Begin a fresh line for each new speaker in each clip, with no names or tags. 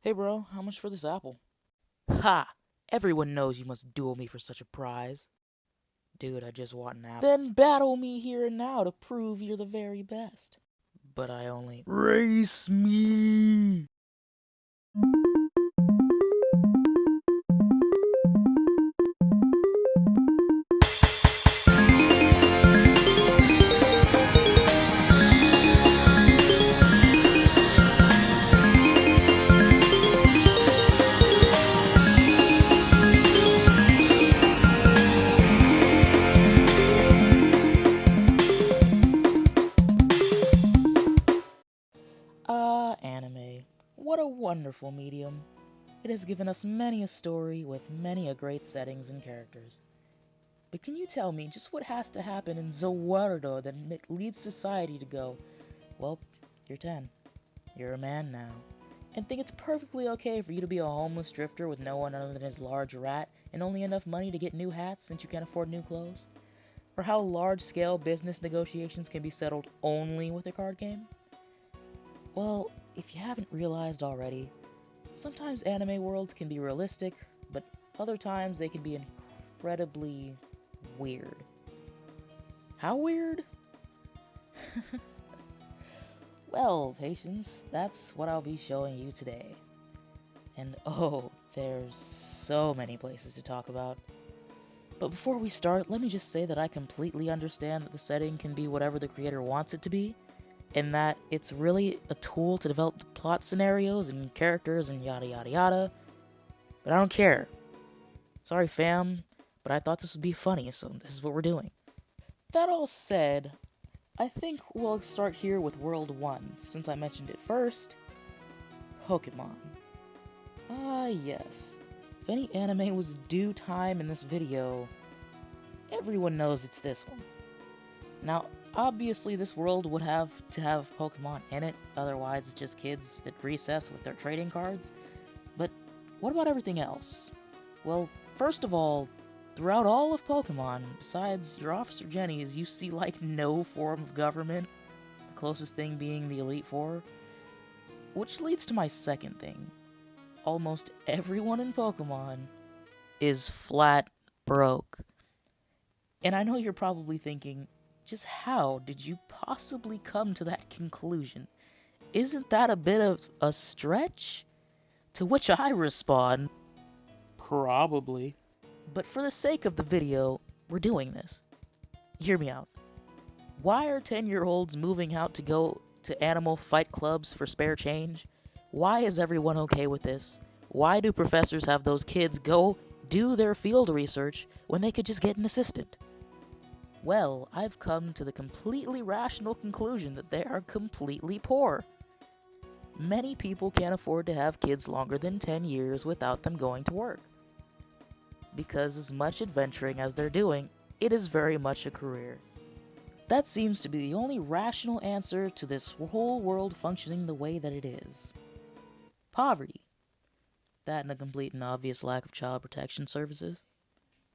Hey bro, how much for this apple? Ha! Everyone knows you must duel me for such a prize. Dude, I just want an apple. Then battle me here and now to prove you're the very best. But I only race me. Anime. What a wonderful medium. It has given us many a story with many a great settings and characters. But can you tell me just what has to happen in the world that leads society to go, well, you're 10. You're a man now. And think it's perfectly okay for you to be a homeless drifter with no one other than his large rat and only enough money to get new hats since you can't afford new clothes? Or how large-scale business negotiations can be settled only with a card game? Well, if you haven't realized already, sometimes anime worlds can be realistic, but other times they can be incredibly weird. How weird? Well, patience, that's what I'll be showing you today. And oh, there's so many places to talk about. But before we start, let me just say that I completely understand that the setting can be whatever the creator wants it to be, and that it's really a tool to develop the plot scenarios and characters and yada yada yada. But I don't care. Sorry fam, but I thought this would be funny, so this is what we're doing. That all said, I think we'll start here with World 1, since I mentioned it first. Pokemon. Ah, yes. If any anime was due time in this video, everyone knows it's this one. Now, obviously this world would have to have Pokemon in it, otherwise it's just kids at recess with their trading cards. But what about everything else? Well, first of all, throughout all of Pokemon, besides your Officer Jenny's, you see like no form of government, the closest thing being the Elite Four. Which leads to my second thing. Almost everyone in Pokemon is flat broke. And I know you're probably thinking, just how did you possibly come to that conclusion? Isn't that a bit of a stretch? To which I respond, probably. But for the sake of the video, we're doing this. Hear me out. Why are 10-year-olds moving out to go to animal fight clubs for spare change? Why is everyone okay with this? Why do professors have those kids go do their field research when they could just get an assistant? Well, I've come to the completely rational conclusion that they are completely poor. Many people can't afford to have kids longer than 10 years without them going to work. Because as much adventuring as they're doing, it is very much a career. That seems to be the only rational answer to this whole world functioning the way that it is. Poverty. That and a complete and obvious lack of child protection services.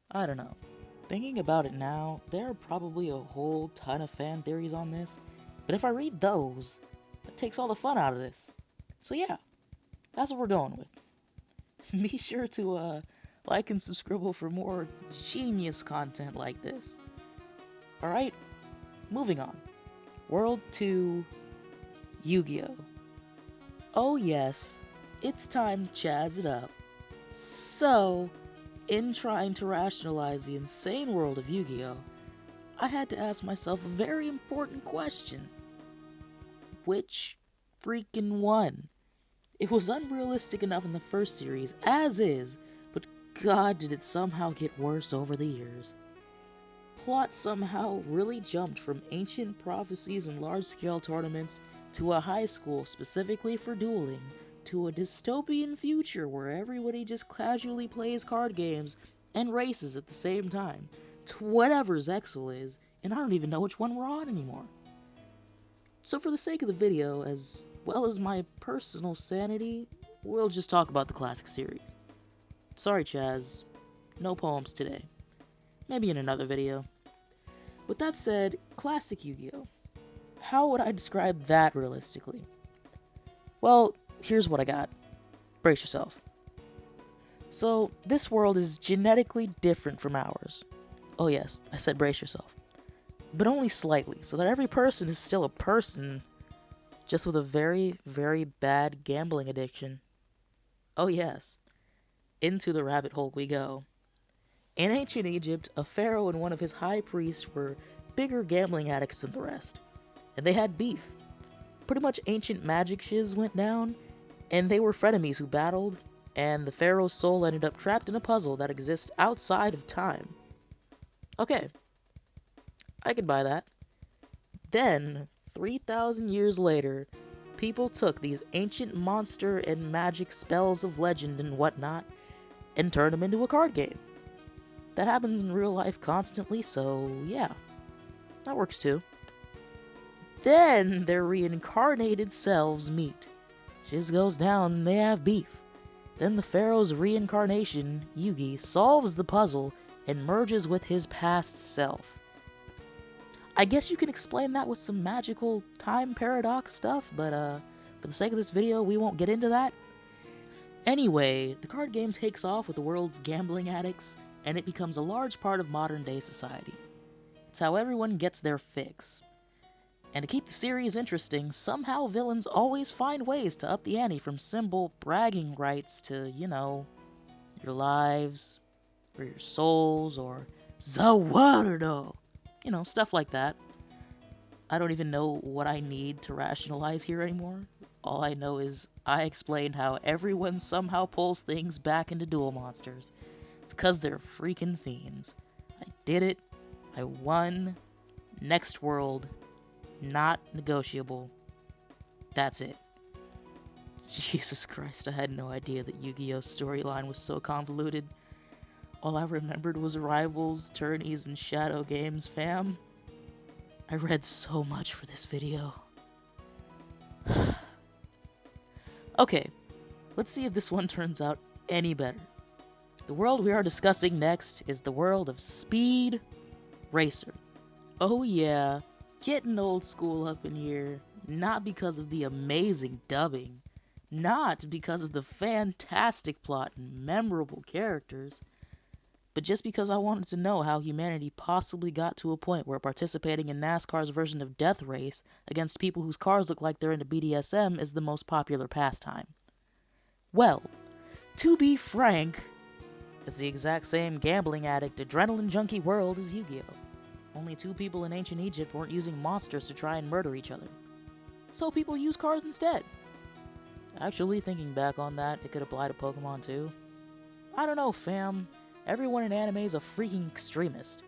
I don't know. Thinking about it now, there are probably a whole ton of fan theories on this, but if I read those, that takes all the fun out of this. So yeah, that's what we're going with. Be sure to like and subscribe for more genius content like this. Alright, moving on. World 2, Yu-Gi-Oh! Oh yes, it's time to jazz it up. So, in trying to rationalize the insane world of Yu-Gi-Oh!, I had to ask myself a very important question. Which freakin' won? It was unrealistic enough in the first series, as is, but god did it somehow get worse over the years. Plot somehow really jumped from ancient prophecies and large-scale tournaments to a high school specifically for dueling, to a dystopian future where everybody just casually plays card games and races at the same time, to whatever Zexal is, and I don't even know which one we're on anymore. So for the sake of the video, as well as my personal sanity, we'll just talk about the classic series. Sorry Chaz, no poems today. Maybe in another video. With that said, classic Yu-Gi-Oh! How would I describe that realistically? Well, here's what I got. Brace yourself. So, this world is genetically different from ours. Oh yes, I said brace yourself. But only slightly, so that every person is still a person, just with a very, very bad gambling addiction. Oh yes, into the rabbit hole we go. In ancient Egypt, a pharaoh and one of his high priests were bigger gambling addicts than the rest. And they had beef. Pretty much ancient magic shiz went down, and they were frenemies who battled, and the pharaoh's soul ended up trapped in a puzzle that exists outside of time. Okay, I could buy that. Then, 3,000 years later, people took these ancient monster and magic spells of legend and whatnot and turned them into a card game. That happens in real life constantly, so yeah, that works too. Then their reincarnated selves meet. Shiz goes down and they have beef. Then the pharaoh's reincarnation, Yugi, solves the puzzle and merges with his past self. I guess you can explain that with some magical time paradox stuff, but for the sake of this video, we won't get into that. Anyway, the card game takes off with the world's gambling addicts, and it becomes a large part of modern-day society. It's how everyone gets their fix. And to keep the series interesting, somehow villains always find ways to up the ante from simple bragging rights to, your lives, or your souls, or the world. Stuff like that. I don't even know what I need to rationalize here anymore. All I know is I explained how everyone somehow pulls things back into duel monsters. It's 'cause they're freaking fiends. I did it. I won. Next world. Not negotiable. That's it. Jesus Christ, I had no idea that Yu-Gi-Oh's storyline was so convoluted. All I remembered was rivals, tourneys, and shadow games, fam. I read so much for this video. Okay, let's see if this one turns out any better. The world we are discussing next is the world of Speed Racer. Oh yeah, getting old school up in here, not because of the amazing dubbing, not because of the fantastic plot and memorable characters, but just because I wanted to know how humanity possibly got to a point where participating in NASCAR's version of Death Race against people whose cars look like they're into BDSM is the most popular pastime. Well, to be frank, it's the exact same gambling addict, adrenaline junkie world as Yu-Gi-Oh! Only two people in ancient Egypt weren't using monsters to try and murder each other. So people use cars instead. Actually, thinking back on that, it could apply to Pokemon too. I don't know, fam. Everyone in anime is a freaking extremist.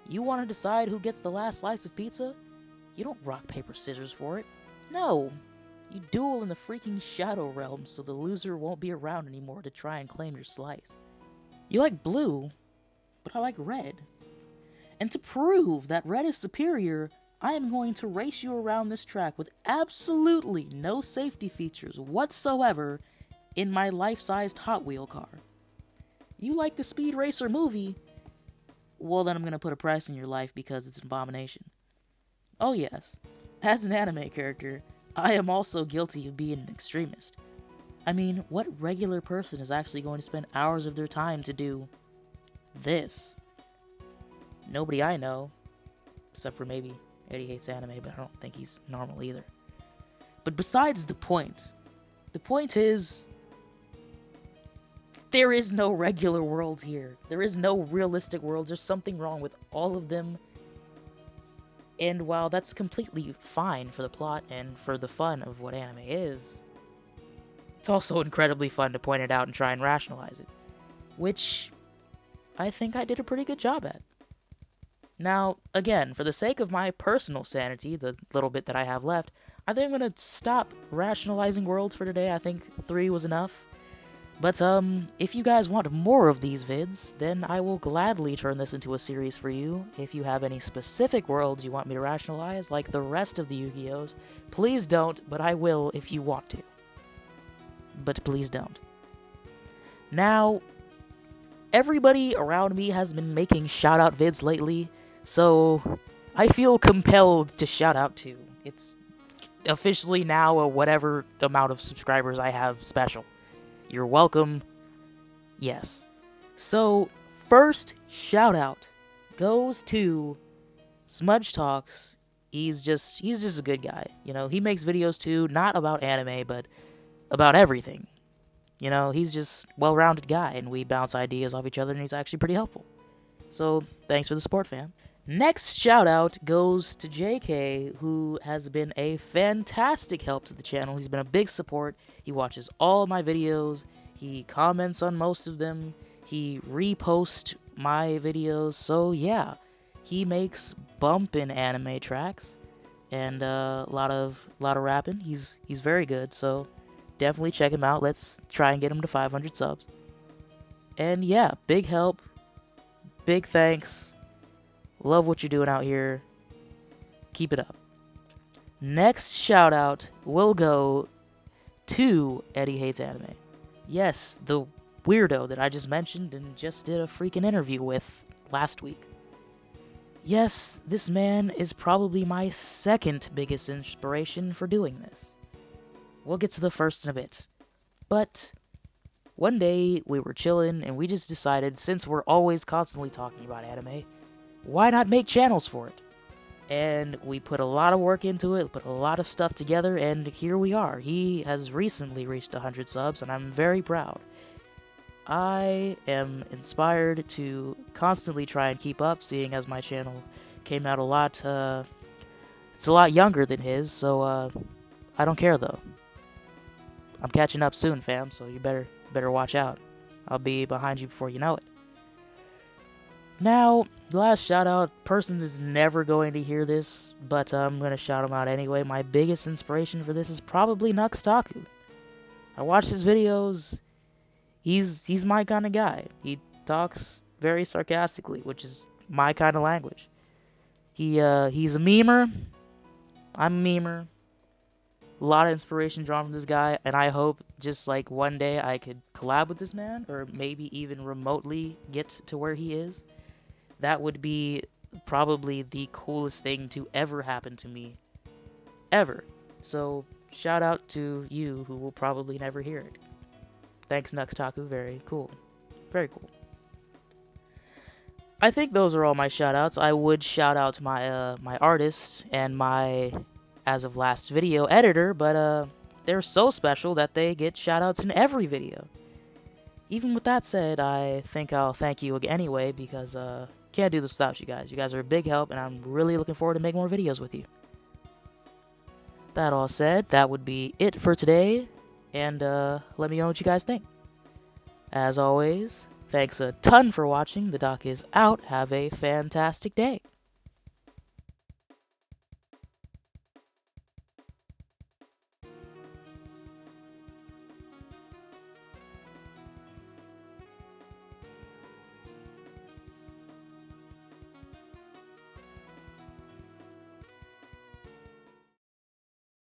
You want to decide who gets the last slice of pizza? You don't rock, paper, scissors for it. No! You duel in the freaking Shadow Realm so the loser won't be around anymore to try and claim your slice. You like blue, but I like red. And to prove that red is superior, I am going to race you around this track with absolutely no safety features whatsoever in my life-sized Hot Wheel car. You like the Speed Racer movie? Well, then I'm going to put a price in your life because it's an abomination. Oh yes, as an anime character, I am also guilty of being an extremist. I mean, what regular person is actually going to spend hours of their time to do this? Nobody I know, except for maybe Eddie hates anime, but I don't think he's normal either. But besides the point is, there is no regular world here. There is no realistic worlds. There's something wrong with all of them. And while that's completely fine for the plot and for the fun of what anime is, it's also incredibly fun to point it out and try and rationalize it. Which I think I did a pretty good job at. Now, again, for the sake of my personal sanity, the little bit that I have left, I think I'm going to stop rationalizing worlds for today. I think 3 was enough. But, if you guys want more of these vids, then I will gladly turn this into a series for you. If you have any specific worlds you want me to rationalize, like the rest of the Yu-Gi-Ohs, please don't, but I will if you want to. But please don't. Now, everybody around me has been making shout-out vids lately, so I feel compelled to shout out to. It's officially now a whatever amount of subscribers I have special. You're welcome. Yes. So, first shout out goes to Smudge Talks. He's just a good guy. You know, he makes videos too, not about anime, but about everything. You know, he's just well-rounded guy, and we bounce ideas off each other, and he's actually pretty helpful. So, thanks for the support, fam. Next shout out goes to JK, who has been a fantastic help to the channel. He's been a big support. He watches all my videos. He comments on most of them. He reposts my videos. So yeah, he makes bumpin' anime tracks and a lot of rapping. He's very good. So definitely check him out. Let's try and get him to 500 subs. And yeah, big help. Big thanks. Love what you're doing out here. Keep it up. Next shout out will go to Eddie Hates Anime. Yes, the weirdo that I just mentioned and just did a freaking interview with last week. Yes, this man is probably my second biggest inspiration for doing this. We'll get to the first in a bit. But one day we were chilling and we just decided, since we're always constantly talking about anime, why not make channels for it? And we put a lot of work into it, put a lot of stuff together, and here we are. He has recently reached 100 subs, and I'm very proud. I am inspired to constantly try and keep up, seeing as my channel came out it's a lot younger than his, so I don't care though. I'm catching up soon, fam, so you better watch out. I'll be behind you before you know it. Now, the last shout out, person is never going to hear this, but I'm going to shout him out anyway. My biggest inspiration for this is probably Nuxtaku. I watch his videos. He's my kind of guy. He talks very sarcastically, which is my kind of language. He's a memer. I'm a memer. A lot of inspiration drawn from this guy, and I hope just like one day I could collab with this man, or maybe even remotely get to where he is. That would be probably the coolest thing to ever happen to me. Ever. So, shout out to you who will probably never hear it. Thanks, Nuxtaku. Very cool. Very cool. I think those are all my shout outs. I would shout out my my artist and my as of last video editor, but they're so special that they get shout outs in every video. Even with that said, I think I'll thank you anyway, because can't do this without you guys. You guys are a big help, and I'm really looking forward to making more videos with you. That all said, that would be it for today, and let me know what you guys think. As always, thanks a ton for watching. The doc is out. Have a fantastic day.